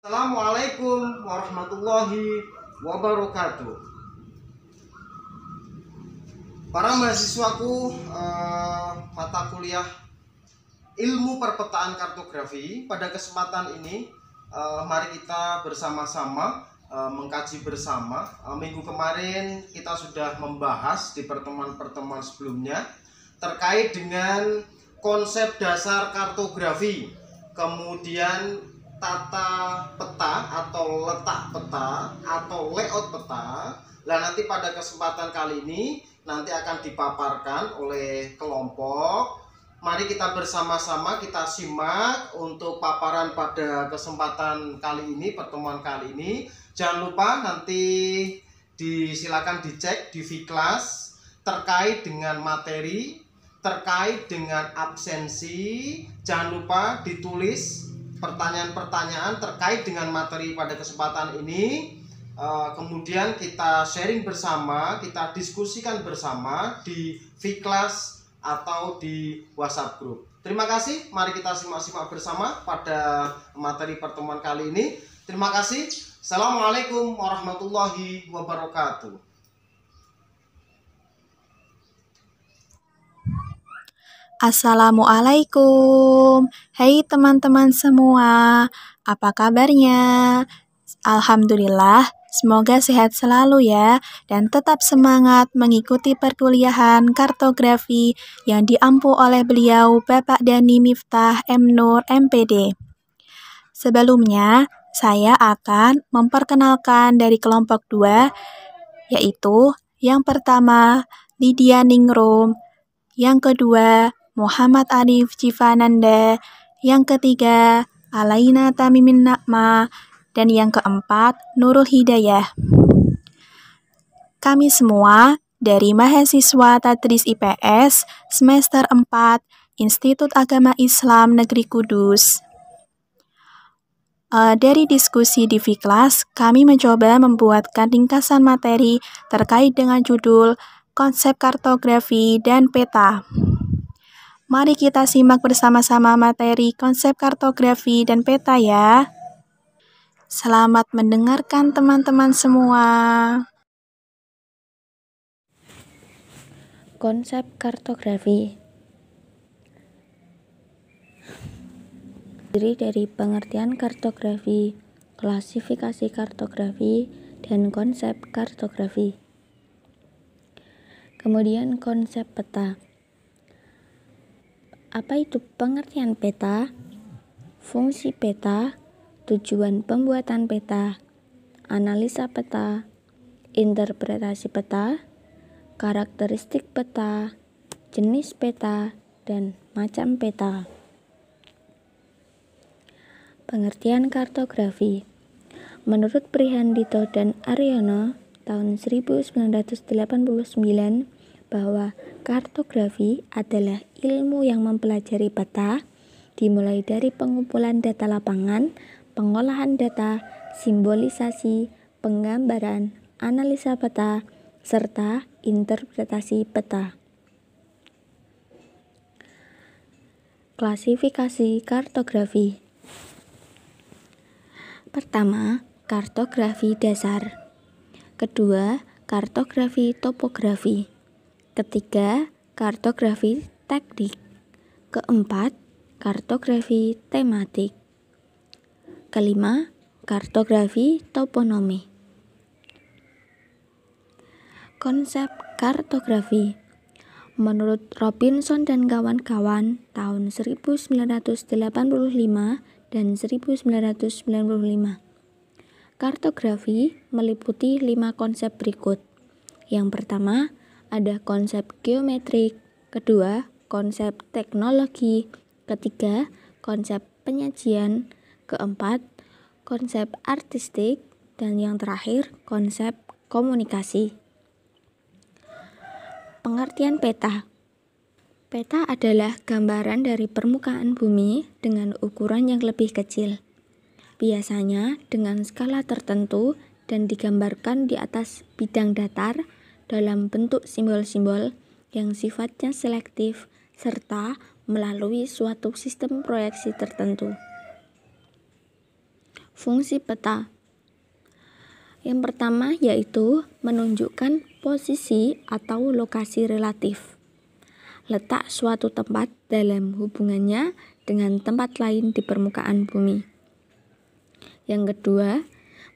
Assalamualaikum warahmatullahi wabarakatuh. Para mahasiswaku, mata kuliah ilmu perpetaan kartografi, pada kesempatan ini mari kita bersama-sama mengkaji bersama. Minggu kemarin kita sudah membahas di pertemuan-pertemuan sebelumnya terkait dengan konsep dasar kartografi, kemudian tata peta atau letak peta atau layout peta. Nah, nanti pada kesempatan kali ini nanti akan dipaparkan oleh kelompok. Mari kita bersama-sama kita simak untuk paparan pada kesempatan kali ini, pertemuan kali ini. Jangan lupa nanti silakan dicek di Vklas terkait dengan materi, terkait dengan absensi. Jangan lupa ditulis pertanyaan-pertanyaan terkait dengan materi pada kesempatan ini. Kemudian kita sharing bersama, kita diskusikan bersama di Vklas atau di WhatsApp group. Terima kasih, mari kita simak-simak bersama pada materi pertemuan kali ini. Terima kasih. Assalamualaikum warahmatullahi wabarakatuh. Assalamualaikum. Hai teman-teman semua, apa kabarnya? Alhamdulillah, semoga sehat selalu ya, dan tetap semangat mengikuti perkuliahan kartografi yang diampu oleh beliau Bapak Dani Miftah M. Nur MPD. Sebelumnya, saya akan memperkenalkan dari kelompok 2, yaitu yang pertama Lydia Ningrum, yang kedua Muhammad Arif Civananda, yang ketiga Alaina Tamimin Nakma, dan yang keempat Nurul Hidayah. Kami semua dari mahasiswa Tadris IPS semester 4 Institut Agama Islam Negeri Kudus. Dari diskusi di Vklas, kami mencoba membuatkan ringkasan materi terkait dengan judul konsep kartografi dan peta. Mari kita simak bersama-sama materi konsep kartografi dan peta ya. Selamat mendengarkan teman-teman semua. Konsep kartografi terdiri dari pengertian kartografi, klasifikasi kartografi, dan konsep kartografi. Kemudian konsep peta. Apa itu pengertian peta? Fungsi peta, tujuan pembuatan peta, analisa peta, interpretasi peta, karakteristik peta, jenis peta, dan macam peta. Pengertian kartografi. Menurut Prihandito dan Aryono tahun 1989 bahwa kartografi adalah ilmu yang mempelajari peta, dimulai dari pengumpulan data lapangan, pengolahan data, simbolisasi, penggambaran, analisa peta, serta interpretasi peta. Klasifikasi kartografi. Pertama, kartografi dasar. Kedua, kartografi topografi. Ketiga, kartografi teknik. Keempat, kartografi tematik. Kelima, kartografi toponomi. Konsep kartografi. Menurut Robinson dan kawan-kawan tahun 1985 dan 1995, kartografi meliputi 5 konsep berikut. Yang pertama, ada konsep geometrik, kedua, konsep teknologi, ketiga, konsep penyajian, keempat, konsep artistik, dan yang terakhir, konsep komunikasi. Pengertian peta. Peta adalah gambaran dari permukaan bumi dengan ukuran yang lebih kecil, biasanya dengan skala tertentu dan digambarkan di atas bidang datar dalam bentuk simbol-simbol yang sifatnya selektif serta melalui suatu sistem proyeksi tertentu. Fungsi peta. Yang pertama yaitu menunjukkan posisi atau lokasi relatif. Letak suatu tempat dalam hubungannya dengan tempat lain di permukaan bumi. Yang kedua,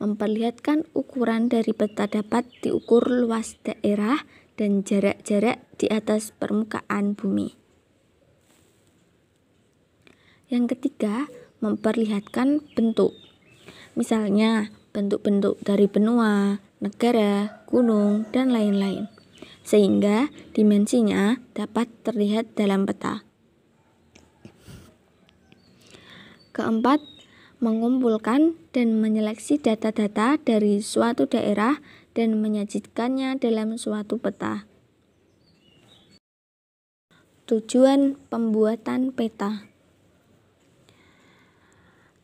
memperlihatkan ukuran dari peta dapat diukur luas daerah dan jarak-jarak di atas permukaan bumi. Yang ketiga, memperlihatkan bentuk. Misalnya, bentuk-bentuk dari benua, negara, gunung, dan lain-lain. Sehingga dimensinya dapat terlihat dalam peta. Keempat, mengumpulkan dan menyeleksi data-data dari suatu daerah dan menyajikannya dalam suatu peta. Tujuan pembuatan peta.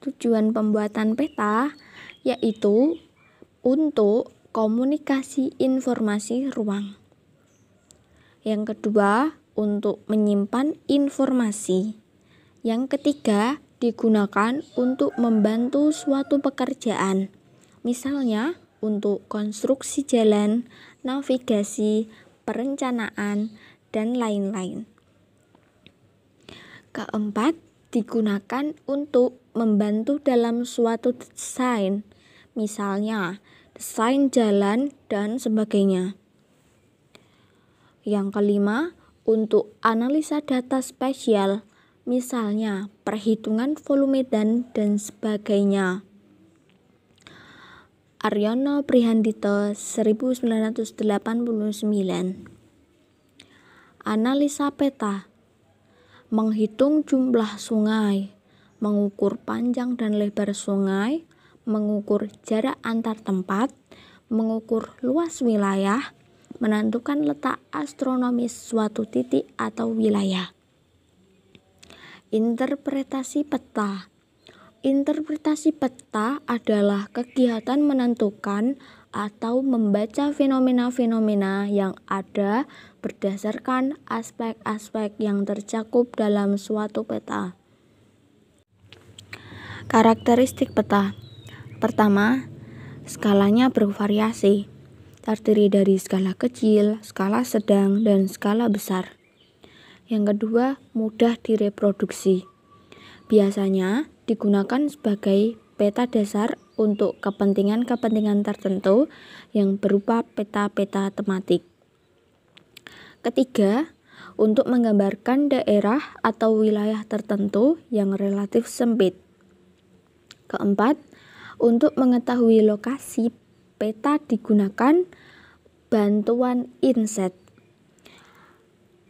Tujuan pembuatan peta yaitu untuk komunikasi informasi ruang. Yang kedua, untuk menyimpan informasi. Yang ketiga, digunakan untuk membantu suatu pekerjaan. Misalnya, untuk konstruksi jalan, navigasi, perencanaan, dan lain-lain. Keempat, digunakan untuk membantu dalam suatu desain, misalnya desain jalan dan sebagainya. Yang kelima, untuk analisa data spesial, misalnya perhitungan volume dan sebagainya. Aryono Prihandito, 1989. Analisa peta. Menghitung jumlah sungai, mengukur panjang dan lebar sungai, mengukur jarak antar tempat, mengukur luas wilayah, menentukan letak astronomis suatu titik atau wilayah. Interpretasi peta. Interpretasi peta adalah kegiatan menentukan atau membaca fenomena-fenomena yang ada berdasarkan aspek-aspek yang tercakup dalam suatu peta. Karakteristik peta. Pertama, skalanya bervariasi, terdiri dari skala kecil, skala sedang, dan skala besar. Yang kedua, mudah direproduksi. Biasanya digunakan sebagai peta dasar untuk kepentingan-kepentingan tertentu yang berupa peta-peta tematik. Ketiga, untuk menggambarkan daerah atau wilayah tertentu yang relatif sempit. Keempat, untuk mengetahui lokasi peta digunakan bantuan inset.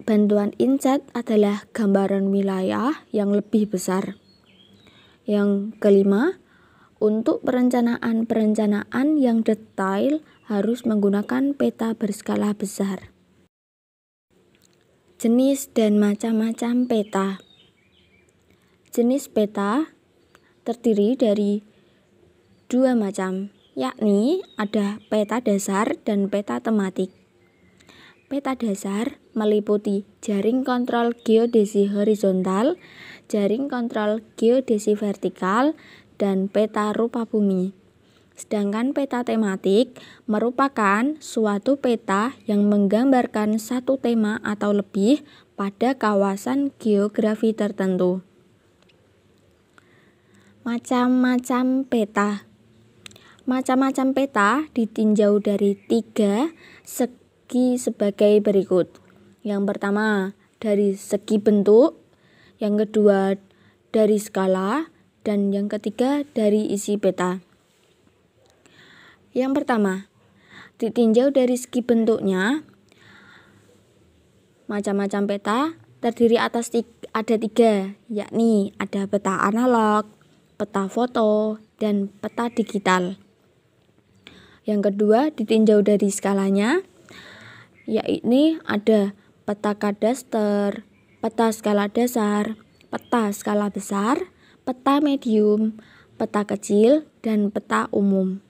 Bantuan inset adalah gambaran wilayah yang lebih besar. Yang kelima, untuk perencanaan yang detail harus menggunakan peta berskala besar. Jenis dan macam-macam peta. Jenis peta terdiri dari dua macam, yakni ada peta dasar dan peta tematik. Peta dasar meliputi jaring kontrol geodesi horizontal, jaring kontrol geodesi vertikal, dan peta rupa bumi. Sedangkan peta tematik merupakan suatu peta yang menggambarkan satu tema atau lebih pada kawasan geografi tertentu. Macam-macam peta. Macam-macam peta ditinjau dari 3 segi sebagai berikut. Yang pertama, dari segi bentuk, yang kedua dari skala, dan yang ketiga dari isi peta. Yang pertama, ditinjau dari segi bentuknya. Macam-macam peta terdiri atas ada 3, yakni ada peta analog, peta foto, dan peta digital. Yang kedua, ditinjau dari skalanya, yakni ada peta kadaster, peta skala dasar, peta skala besar, peta medium, peta kecil, dan peta umum.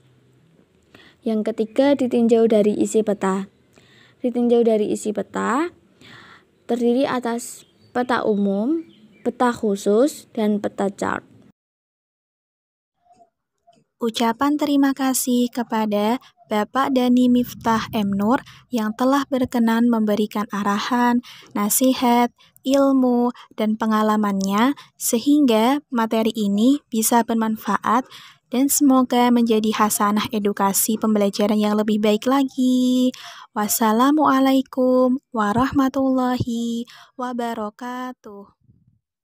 Yang ketiga, ditinjau dari isi peta. Ditinjau dari isi peta terdiri atas peta umum, peta khusus, dan peta chart. Ucapan terima kasih kepada Bapak Dhani Miftah M. Nur yang telah berkenan memberikan arahan, nasihat, ilmu, dan pengalamannya sehingga materi ini bisa bermanfaat dan semoga menjadi hasanah edukasi pembelajaran yang lebih baik lagi. Wassalamualaikum warahmatullahi wabarakatuh.